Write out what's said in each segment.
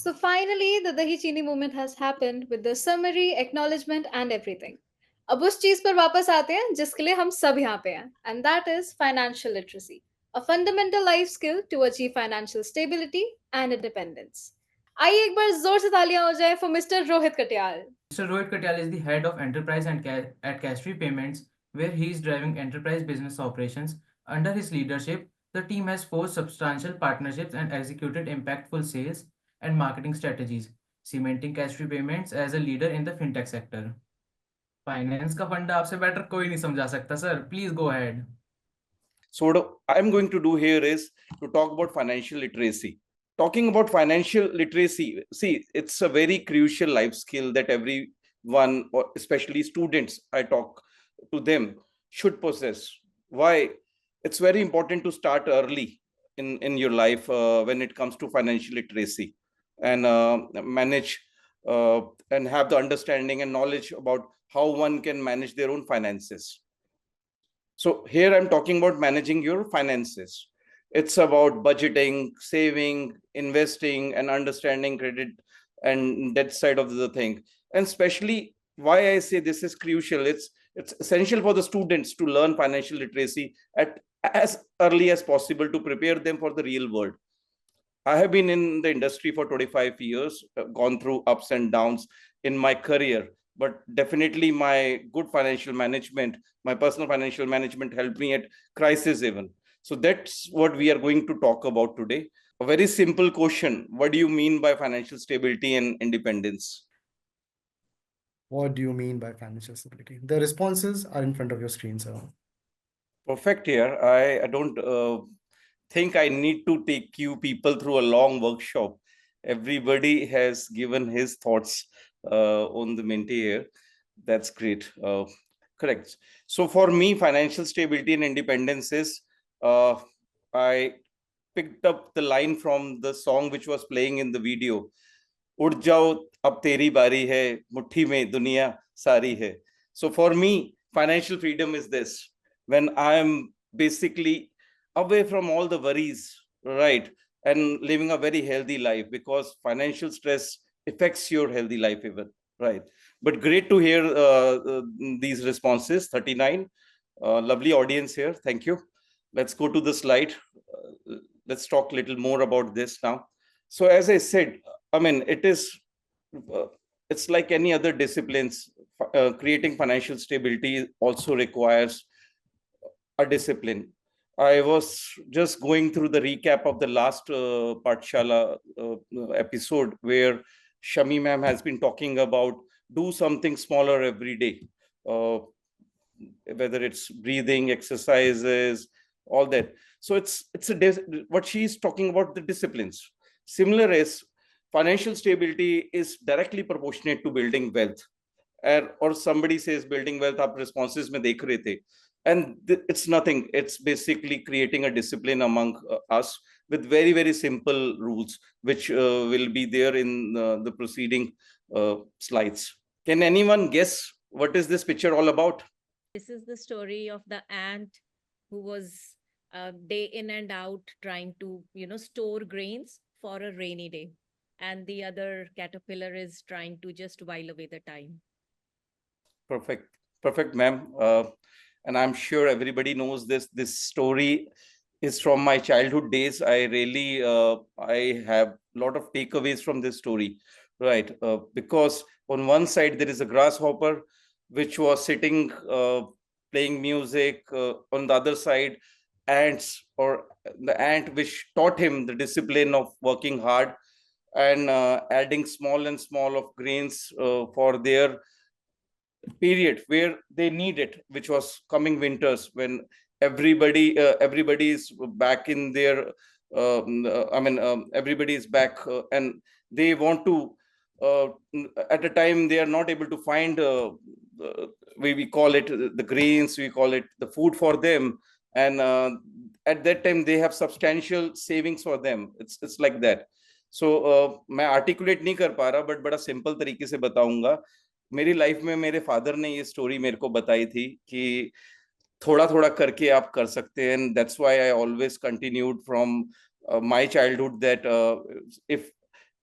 So finally, the Dahi Chini movement has happened with the summary, acknowledgement and everything. अब उस चीज पर वापस आते हैं जिसके लिए हम सब यहाँ पे हैं, and that is financial literacy, a fundamental life skill to achieve financial stability and independence. आइए एक बार जोर से तालियां हो जाए for Mr. Rohit Katyal. Mr. Rohit Katyal is the head of enterprise and at Cash Payments, where he is driving enterprise business operations. Under his leadership, the team has forged substantial partnerships and executed impactful sales and marketing strategies, cementing Cash Payments as a leader in the fintech sector. Finance का फंडा आपसे better कोई नहीं समझा सकता sir. Please go ahead. So what I'm going to do here is to talk about financial literacy. Talking about financial literacy, see, it's a very crucial life skill that everyone, or especially students, I talk to them, should possess. Why? It's very important to start early in your life when it comes to financial literacy and manage and have the understanding and knowledge about how one can manage their own finances. So here I'm talking about managing your finances. It's about budgeting, saving, investing, and understanding credit and debt side of the thing. And especially why I say this is crucial. It's essential for the students to learn financial literacy at as early as possible to prepare them for the real world. I have been in the industry for 25 years, gone through ups and downs in my career, but definitely my good financial management, my personal financial management helped me at crisis even. So that's what we are going to talk about today. A very simple question. What do you mean by financial stability and independence? What do you mean by financial stability? The responses are in front of your screen, sir. Perfect here. I don't think I need to take you people through a long workshop. Everybody has given his thoughts on the Minty here. That's great. Correct. So for me, financial stability and independence is, I picked up the line from the song which was playing in the video. उड़ जाओ अब तेरी बारी है मुट्ठी में दुनिया सारी है. So for me, financial freedom is this: when I am basically away from all the worries, right, and living a very healthy life, because financial stress affects your healthy life even, right? But great to hear these responses. 39, lovely audience here. Thank you. Let's go to the slide. Let's talk a little more about this now. So as I said, I mean, it's like any other disciplines. Creating financial stability also requires a discipline. I was just going through the recap of the last Paathshaala episode where Shami ma'am has been talking about do something smaller every day, whether it's breathing, exercises, all that. So what she's talking about, the disciplines. Similar is financial stability is directly proportionate to building wealth. Or somebody says building wealth, आप responses में देख रहे थे. And it's nothing. It's basically creating a discipline among us with very, very simple rules, which will be there in the preceding slides. Can anyone guess what is this picture all about? This is the story of the ant who was day in and out trying to, store grains for a rainy day. And the other caterpillar is trying to just while away the time. Perfect, ma'am. And I'm sure everybody knows this. This story is from my childhood days. I really, I have a lot of takeaways from this story, right? Because on one side, there is a grasshopper, which was sitting, playing music. On the other side, ants, or the ant which taught him the discipline of working hard and adding small and small of grains for their period where they need it, which was coming winters when everybody is back in their everybody is back and they want to at a time they are not able to find we call it the grains, we call it the food for them, and at that time they have substantial savings for them. It's like that. So मैं articulate नहीं कर पा रहा, but बड़ा simple तरीके से बताऊंगा. मेरी लाइफ में मेरे फादर ने ये स्टोरी मेरे को बताई थी कि थोड़ा थोड़ा करके आप कर सकते हैं. And that's why I always continued from my childhood that if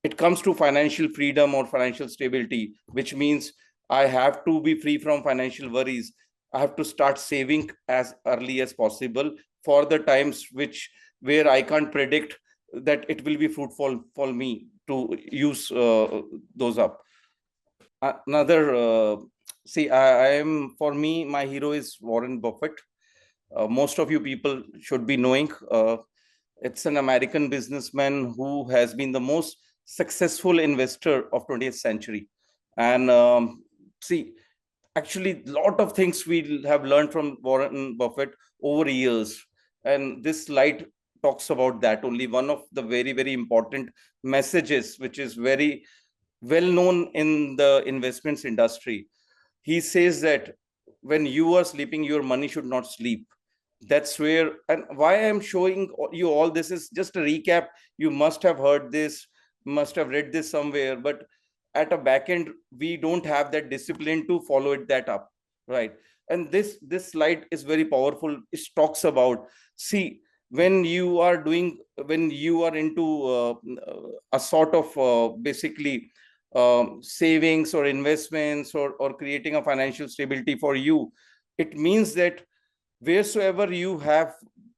it comes to financial freedom or financial stability, which means I have to be free from financial worries. I have to start saving as early as possible for the times where I can't predict that it will be fruitful for me to use those up. Another, I am, for me, my hero is Warren Buffett. Most of you people should be knowing. It's an American businessman who has been the most successful investor of 20th century. And actually, a lot of things we have learned from Warren Buffett over years. And this slide talks about that. Only one of the very, very important messages, which is very well known in the investments industry. He says that when you are sleeping, your money should not sleep. That's where, and why I'm showing you all this is just a recap. You must have heard this, must have read this somewhere, but at a back end, we don't have that discipline to follow it that up, right? And this slide is very powerful. It talks about, see, when you are doing, when you are into a sort of basically savings or investments, or creating a financial stability for you, it means that wheresoever you have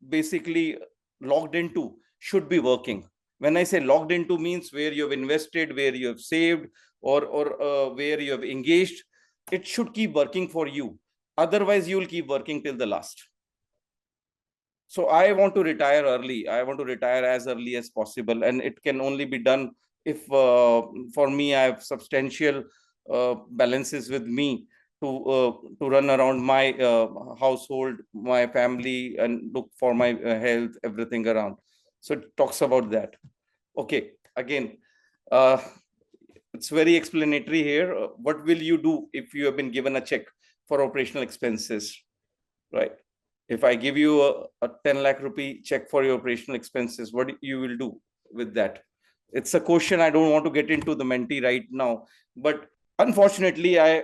basically logged into should be working. When I say logged into means where you have invested, where you have saved, or where you have engaged, it should keep working for you. Otherwise, you will keep working till the last. So I want to retire early. I want to retire as early as possible, and it can only be done if, for me, I have substantial balances with me to run around my household, my family, and look for my health, everything around. So it talks about that. Okay, again, it's very explanatory here. What will you do if you have been given a check for operational expenses, right? If I give you a 10 lakh rupee check for your operational expenses, what you will do with that? It's a question I don't want to get into the mentee right now, but unfortunately, I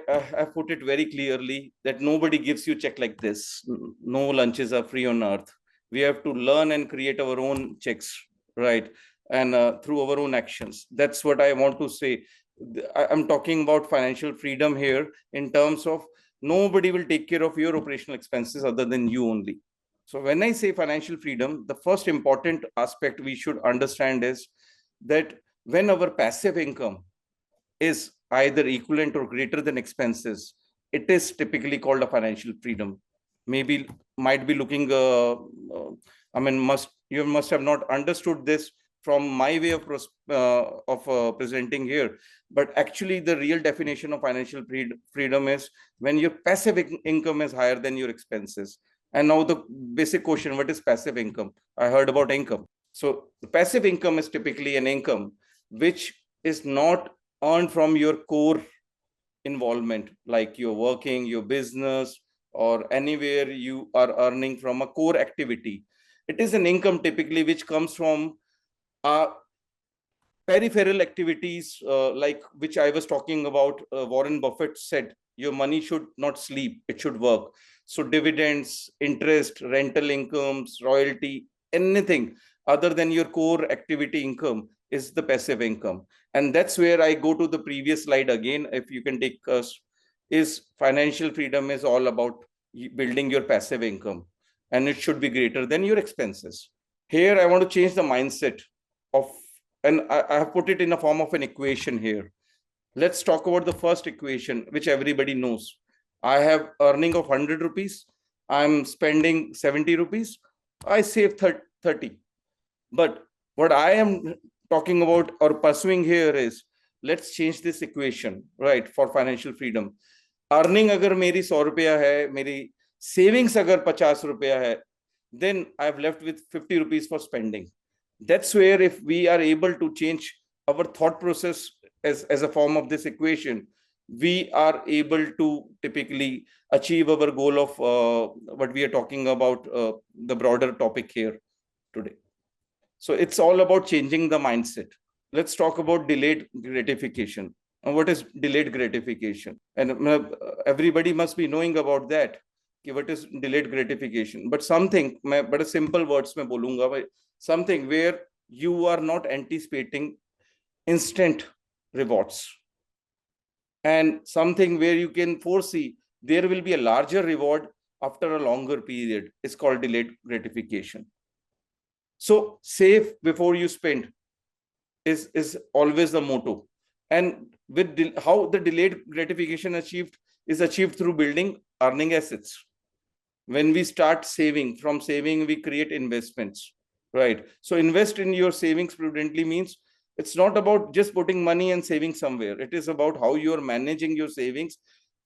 put it very clearly that nobody gives you check like this. No lunches are free on earth. We have to learn and create our own checks, right? And through our own actions. That's what I want to say. I'm talking about financial freedom here in terms of nobody will take care of your operational expenses other than you only. So when I say financial freedom, the first important aspect we should understand is that when our passive income is either equivalent or greater than expenses, it is typically called a financial freedom. Maybe might be looking, I mean, you must have not understood this from my way of presenting here. But actually, the real definition of financial freedom is when your passive income is higher than your expenses. And now the basic question, what is passive income? I heard about income. So the passive income is typically an income which is not earned from your core involvement, like your working, your business, or anywhere you are earning from a core activity. It is an income typically which comes from peripheral activities, like which I was talking about. Warren Buffett said, your money should not sleep, it should work. So dividends, interest, rental incomes, royalty, anything other than your core activity income is the passive income. And that's where I go to the previous slide again. If you can take us, is financial freedom is all about building your passive income, and it should be greater than your expenses. Here, I want to change the mindset of, and I have put it in a form of an equation here. Let's talk about the first equation, which everybody knows. I have earning of 100 rupees. I'm spending 70 rupees. I save 30. But what I am talking about or pursuing here is, let's change this equation, right, for financial freedom. Earning अगर मेरी 100 रुपया है, मेरी savings अगर 50 रुपया है, then I've left with 50 rupees for spending. That's where, if we are able to change our thought process as a form of this equation, we are able to typically achieve our goal of what we are talking about, the broader topic here today. So it's all about changing the mindset. Let's talk about delayed gratification. And what is delayed gratification? And everybody must be knowing about that. What is delayed gratification? But something, but a simple words mein bolunga, something where you are not anticipating instant rewards, and something where you can foresee there will be a larger reward after a longer period is called delayed gratification. So save before you spend is always the motto. And with how the delayed gratification achieved is achieved through building earning assets. When we start saving, from saving we create investments, right? So invest in your savings prudently means it's not about just putting money and saving somewhere. It is about how you are managing your savings,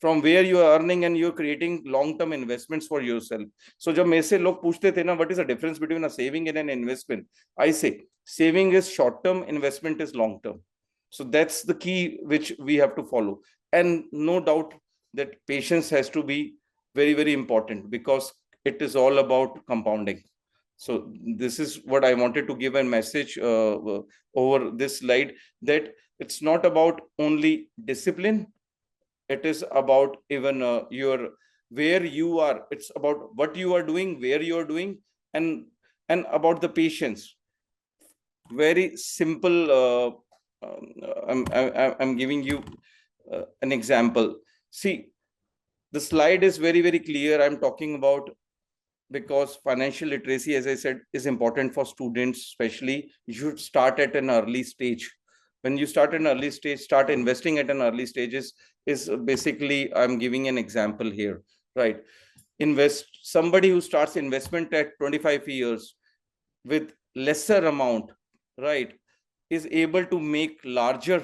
from where you are earning, and you're creating long-term investments for yourself. So जब मेरे से लोग पूछते थे ना, what is the difference between a saving and an investment, I say saving is short term, investment is long term. So that's the key which we have to follow. And no doubt that patience has to be very, very important, because it is all about compounding. So this is what I wanted to give a message over this slide, that it's not about only discipline, it is about even your where you are, it's about what you are doing, where you are doing, and about the patience. Very simple. I'm giving you an example. See, the slide is very, very clear. I'm talking about, because financial literacy, as I said, is important for students, especially. You should start at an early stage. When you start at an early stage, start investing at an early stages is basically, I'm giving an example here, right? Somebody who starts investment at 25 years with lesser amount, right, is able to make larger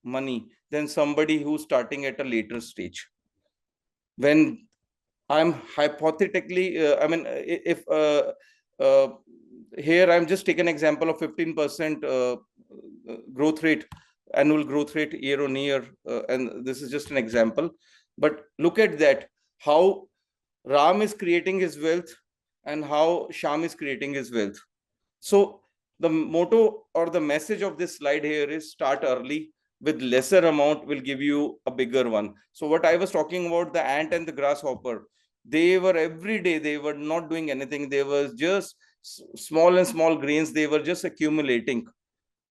money than somebody who's starting at a later stage. When I'm hypothetically, if here I'm just taking an example of 15% growth rate, annual growth rate year on year, and this is just an example. But look at that, how Ram is creating his wealth and how Sham is creating his wealth. So the motto or the message of this slide here is start early, with lesser amount will give you a bigger one. So what I was talking about, the ant and the grasshopper, they were every day, they were not doing anything. They were just small and small grains. They were just accumulating,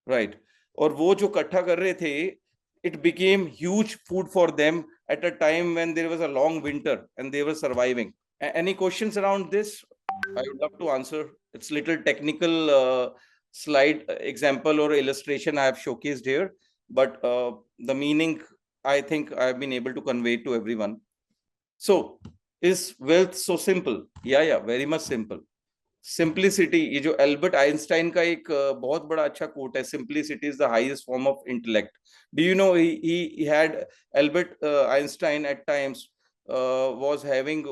right? और वो जो इकट्ठा कर रहे थे, it became huge food for them at a time when there was a long winter and they were surviving. Any questions around this? I would love to answer. It's little technical slide example or illustration I have showcased here, but the meaning I think I've been able to convey to everyone. So is wealth so simple? Yeah, very much simple. Simplicity, ये जो Albert Einstein का एक बहुत बड़ा अच्छा coat है, simplicity is the highest form of intellect. Do you know he had Albert Einstein at times was having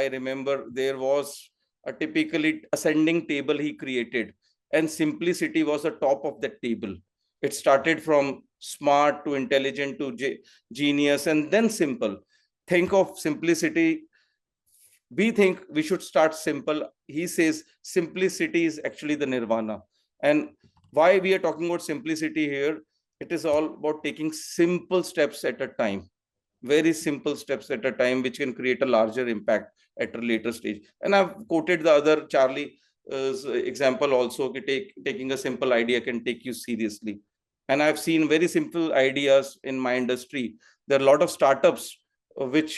I remember there was a typically ascending table he created, and simplicity was the top of that table. It started from smart to intelligent to genius and then simple. Think of simplicity. We think we should start simple. He says simplicity is actually the nirvana. And why we are talking about simplicity here, it is all about taking simple steps at a time, very simple steps at a time, which can create a larger impact at a later stage. And I've quoted the other Charlie example also, taking a simple idea can take you seriously. And I've seen very simple ideas in my industry. There are a lot of startups which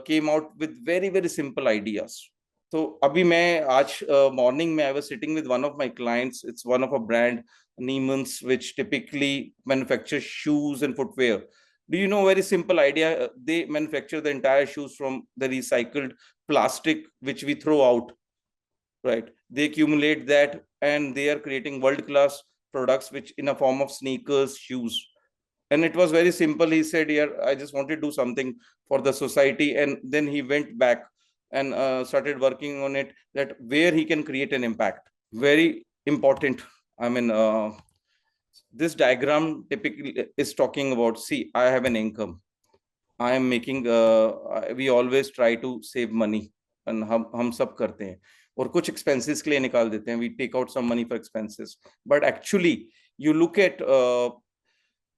came out with very, very simple ideas. So abhi मैं आज morning में I was sitting with one of my clients. It's one of a brand, Neiman's, which typically manufactures shoes and footwear. Do you know, very simple idea? They manufacture the entire shoes from the recycled plastic which we throw out, right? They accumulate that and they are creating world-class products which in a form of sneakers, shoes. And it was very simple. He said, yeah, I just want to do something for the society. And then he went back and started working on it, that where he can create an impact. Very important. I mean, this diagram typically is talking about, see, I have an income. I am making, we always try to save money. And हम सब करते हैं. और कुछ expenses के लिए निकाल देते हैं. We take out some money for expenses. But actually, you look at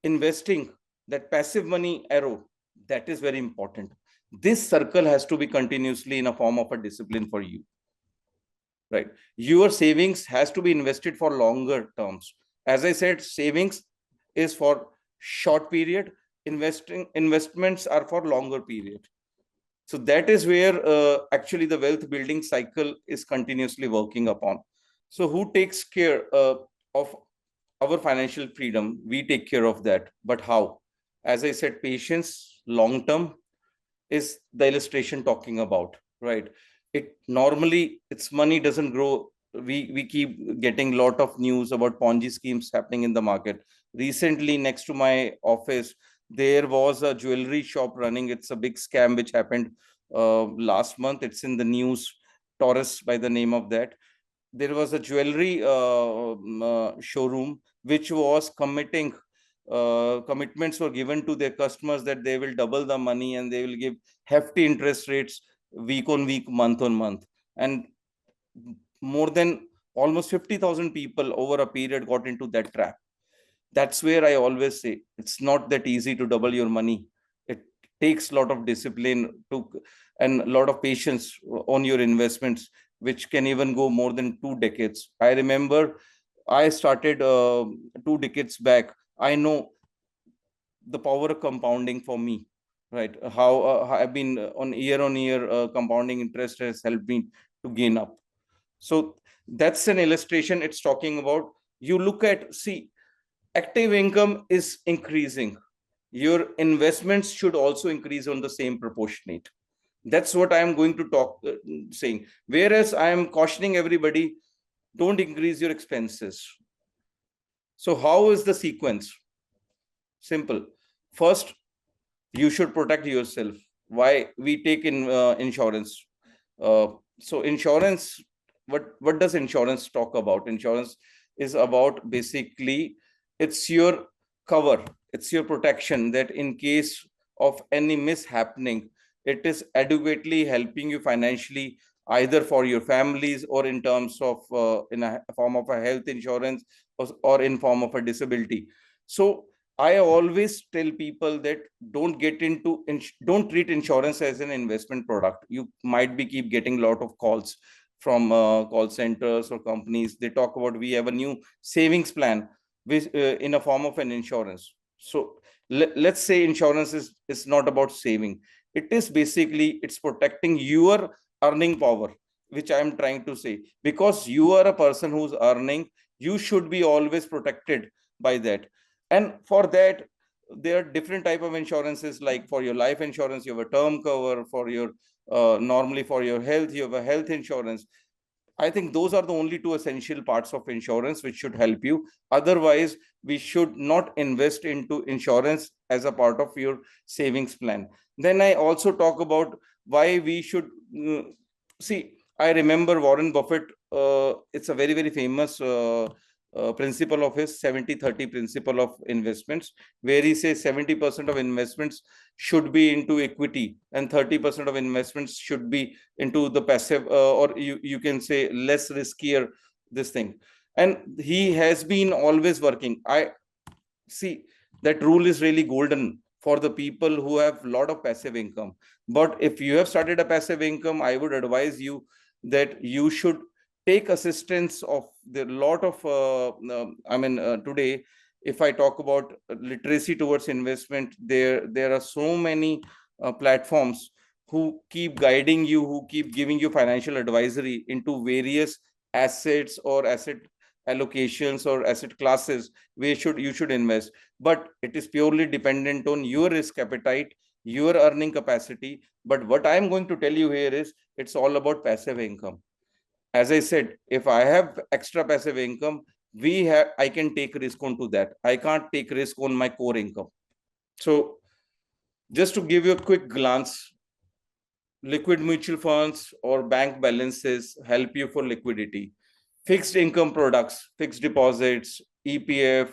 investing, that passive money arrow, that is very important. This circle has to be continuously in a form of a discipline for you, right? Your savings has to be invested for longer terms. As I said, savings is for short period, investments are for longer period. So that is where actually the wealth building cycle is continuously working upon. So who takes care of our financial freedom? We take care of that, but how? As I said, patience, long term, is the illustration talking about, right? It normally, its money doesn't grow. We keep getting a lot of news about Ponzi schemes happening in the market. Recently, next to my office, there was a jewelry shop running. It's a big scam which happened last month. It's in the news. Taurus by the name of that. There was a jewelry showroom which was committing commitments were given to their customers that they will double the money and they will give hefty interest rates week on week, month on month. And more than almost 50,000 people over a period got into that trap. That's where I always say it's not that easy to double your money. It takes a lot of discipline to and a lot of patience on your investments, which can even go more than 2 decades. I remember I started 2 decades back. I know the power of compounding for me, right? How I've been on year compounding interest has helped me to gain up. So that's an illustration it's talking about. You look at, see, active income is increasing. Your investments should also increase on the same proportionate. That's what I am going to talk saying. Whereas I am cautioning everybody, don't increase your expenses. So how is the sequence? Simple. First, you should protect yourself. Why we take in insurance? So insurance, what does insurance talk about? Insurance is about basically it's your cover, it's your protection, that in case of any mishappening, it is adequately helping you financially, either for your families or in terms of in a form of a health insurance, or in form of a disability. So I always tell people that don't treat insurance as an investment product. You might be keep getting a lot of calls from call centers or companies. They talk about we have a new savings plan with in a form of an insurance. So let's say insurance is not about saving. It is basically it's protecting your earning power, which I am trying to say. Because you are a person who's earning, you should be always protected by that. And for that, there are different type of insurances. Like for your life insurance, you have a term cover. For your normally for your health, you have a health insurance. I think those are the only two essential parts of insurance which should help you. Otherwise, we should not invest into insurance as a part of your savings plan. Then I also talk about why we should see. I remember Warren Buffett. It's a very, very famous principle of his 70-30 principle of investments, where he says 70% of investments should be into equity and 30% of investments should be into the passive, or you can say less riskier this thing. And he has been always working. I see that rule is really golden for the people who have a lot of passive income. But if you have started a passive income, I would advise you that you should take assistance of the lot of today, if I talk about literacy towards investment, there are so many platforms who keep guiding you, who keep giving you financial advisory into various assets or asset allocations or asset classes where you should invest. But it is purely dependent on your risk appetite, your earning capacity. But what I am going to tell you here is it's all about passive income. As I said, if I have extra passive income, I can take risk onto that. I can't take risk on my core income. So just to give you a quick glance, liquid mutual funds or bank balances help you for liquidity. Fixed income products, fixed deposits, EPF,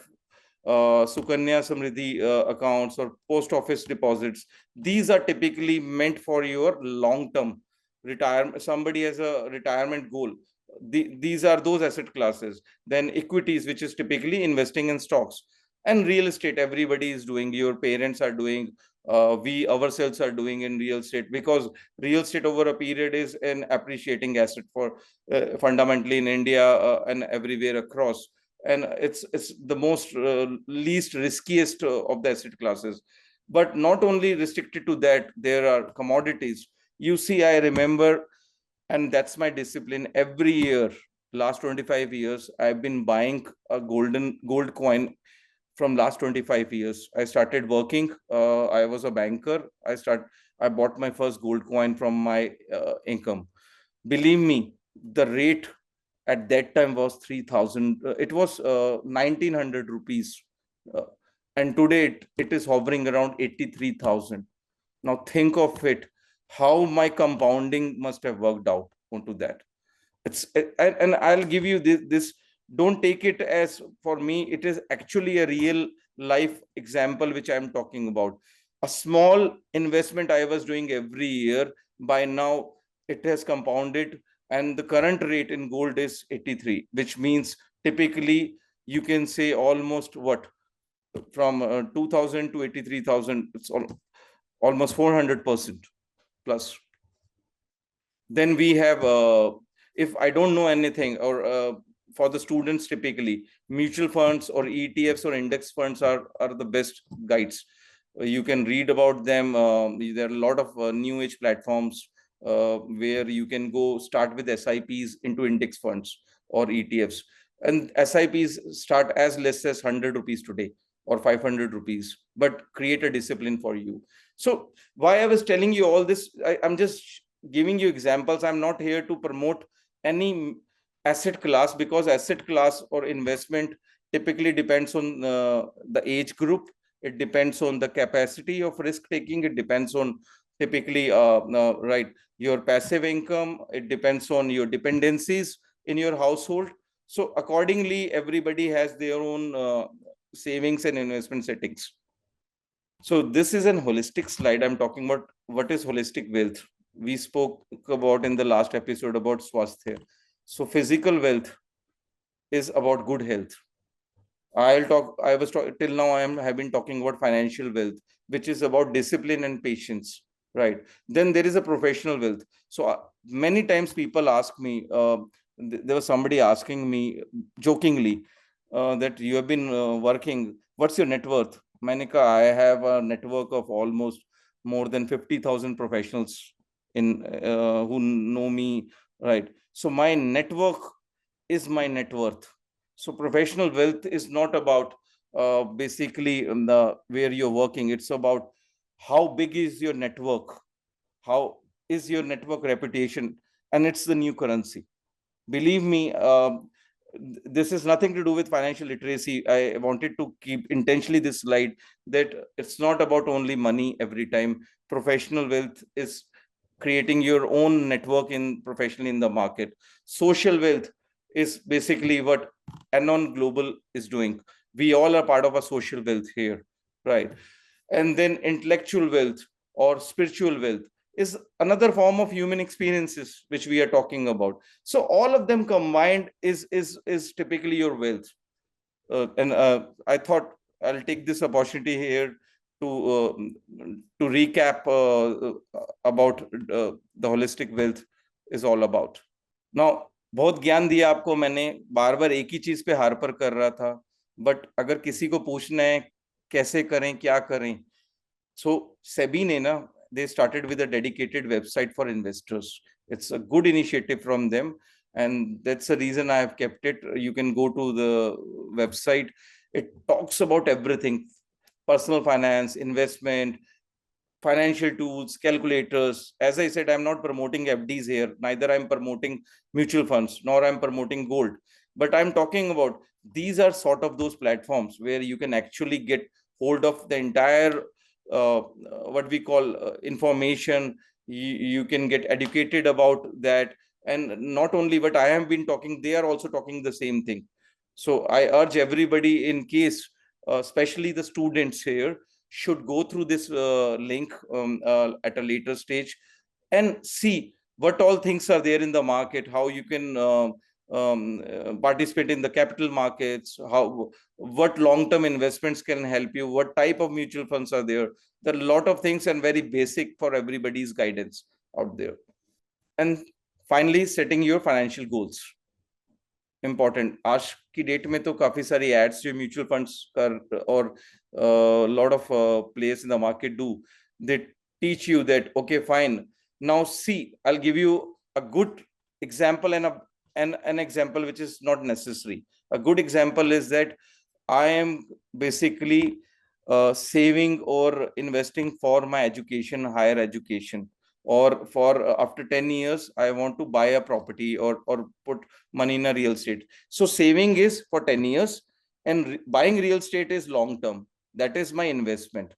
Sukanya Samriddhi accounts, or post office deposits, these are typically meant for your long term retirement. Somebody has a retirement goal. These are those asset classes. Then equities, which is typically investing in stocks. And real estate, everybody is doing. Your parents are doing. We ourselves are doing in real estate, because real estate over a period is an appreciating asset for fundamentally in India and everywhere across. and it's the most least riskiest of the asset classes. But not only restricted to that, there are commodities. You see, I remember, and that's my discipline. Every year, last 25 years, I've been buying a gold coin. From last 25 years, I started working. I was a banker. I bought my first gold coin from my income. Believe me, the rate at that time was 3000, it was 1900 rupees, uh, and today it is hovering around 83,000. Now think of it, how my compounding must have worked out onto that. And I'll give you this, don't take it as, for me it is actually a real life example which I'm talking about. A small investment I was doing every year, by now it has compounded, and the current rate in gold is 83, which means typically you can say almost what, from 2000 to 83,000, it's almost 400% plus. Then we have, if I don't know anything, or for the students, typically mutual funds or ETFs or index funds are the best guides. You can read about them. There are a lot of new age platforms where you can go start with SIPs into index funds or ETFs, and SIPs start as less as 100 rupees today or 500 rupees, but create a discipline for you. So why I was telling you all this, I'm just giving you examples. I'm not here to promote any asset class, because asset class or investment typically depends on the age group. It depends on the capacity of risk taking. It depends on typically right, your passive income. It depends on your dependencies in your household. So accordingly, everybody has their own savings and investment settings. So this is an holistic slide. I'm talking about what is holistic wealth. We spoke about in the last episode about swasthya. So physical wealth is about good health. I was till now have been talking about financial wealth, which is about discipline and patience, right? Then there is a professional wealth. So many times people ask me, there was somebody asking me jokingly that you have been working, what's your net worth? Manika, I have a network of almost more than 50,000 professionals in who know me, right? So my network is my net worth. So professional wealth is not about basically the where you're working. It's about how big is your network, how is your network reputation, and it's the new currency. Believe me, this is nothing to do with financial literacy. I wanted to keep intentionally this slide, that it's not about only money every time. Professional wealth is creating your own network in professionally in the market. Social wealth is basically what Anon Global is doing. We all are part of a social wealth here, right? And then intellectual wealth or spiritual wealth is another form of human experiences which we are talking about. So all of them combined is typically your wealth. And I thought I'll take this opportunity here to recap about the holistic wealth is all about. Now, बहुत ज्ञान दिया आपको मैंने, बार बार एक ही चीज पे Harper कर रहा था, बट अगर किसी को पूछना है कैसे करें क्या करें, so SEBI ने ना, they started with a dedicated website for investors. It's a good initiative from them, and that's the reason I have kept it. You can go to the website. It talks about everything: personal finance, investment, financial tools, calculators. As I said, I'm not promoting FDs here. Neither I'm promoting mutual funds, nor I'm promoting gold. But I'm talking about these are sort of those platforms where you can actually get hold of the entire what we call information. You can get educated about that. And not only what I have been talking, they are also talking the same thing. So I urge everybody, in case, especially the students here, should go through this link at a later stage and see what all things are there in the market, how you can participate in the capital markets, how what long-term investments can help you, what type of mutual funds are there. There are a lot of things and very basic for everybody's guidance out there. And finally, setting your financial goals. Important. आज की date में तो काफी सारी ads जो mutual funds कर और lot of players in the market do, they teach you that okay fine, now see I will give you a good example and an example which is not necessary. A good example is that I am basically saving or investing for my education, higher education, or for after 10 years I want to buy a property or put money in a real estate. So saving is for 10 years and buying real estate is long term. That is my investment.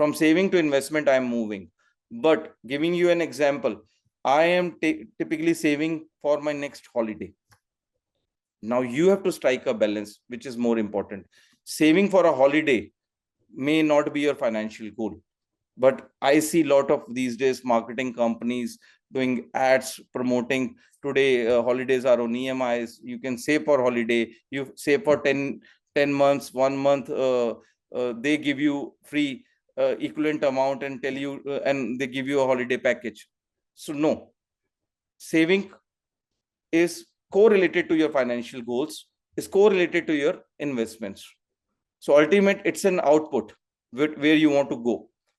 From saving to investment I am moving. But giving you an example, I am typically saving for my next holiday. Now you have to strike a balance, which is more important. Saving for a holiday may not be your financial goal, but I see a lot of these days marketing companies doing ads promoting today holidays are on EMIs. You can save for holiday. You save for 10 months, 1 month. They give you free equivalent amount and tell you, and they give you a holiday package. So no, saving is correlated to your financial goals, is correlated to your investments. So ultimate, it's an output where you want to go.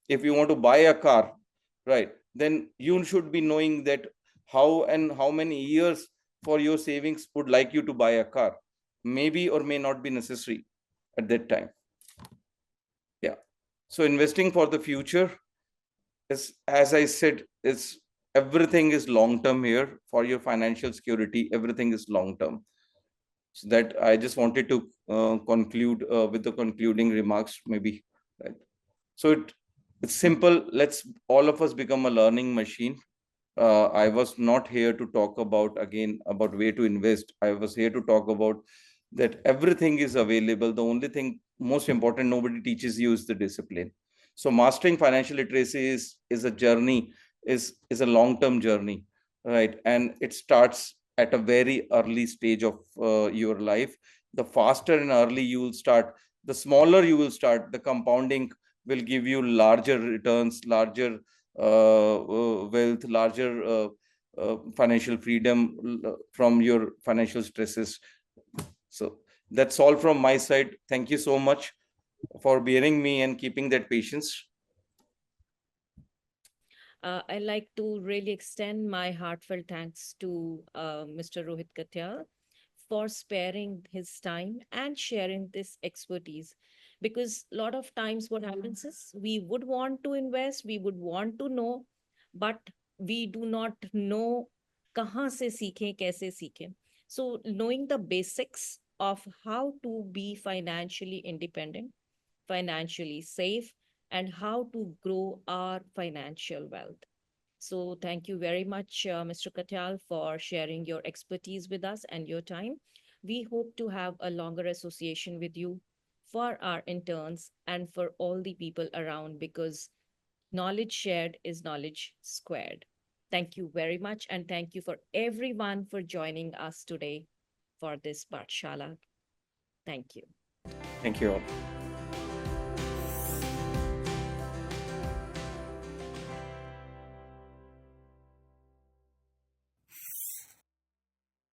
If you want to buy a car, right, then you should be knowing that how and how many years for your savings would like you to buy a car. Maybe or may not be necessary at that time. Yeah. So investing for the future is, as I said, is everything is long term here for your financial security. Everything is long term. So that I just wanted to conclude with the concluding remarks, maybe. Right. So it's simple. Let's all of us become a learning machine. I was not here to talk about again about way to invest. I was here to talk about that everything is available. The only thing most important nobody teaches you is the discipline. So mastering financial literacy is a journey, is a long term journey, right? And it starts at a very early stage of your life. The faster and early you will start, the smaller you will start, the compounding will give you larger returns, larger wealth, larger financial freedom from your financial stresses. So that's all from my side. Thank you so much for bearing me and keeping that patience. I'd like to really extend my heartfelt thanks to Mr. Rohit Katyal for sparing his time and sharing this expertise. Because a lot of times, what happens is we would want to invest, we would want to know, but we do not know kahan se seekhe, kaise seekhe. So, knowing the basics of how to be financially independent, financially safe, and how to grow our financial wealth. So, thank you very much, Mr. Katyal, for sharing your expertise with us and your time. We hope to have a longer association with you for our interns and for all the people around, because knowledge shared is knowledge squared. Thank you very much. And thank you for everyone for joining us today for this Paathshaala. Thank you. Thank you all.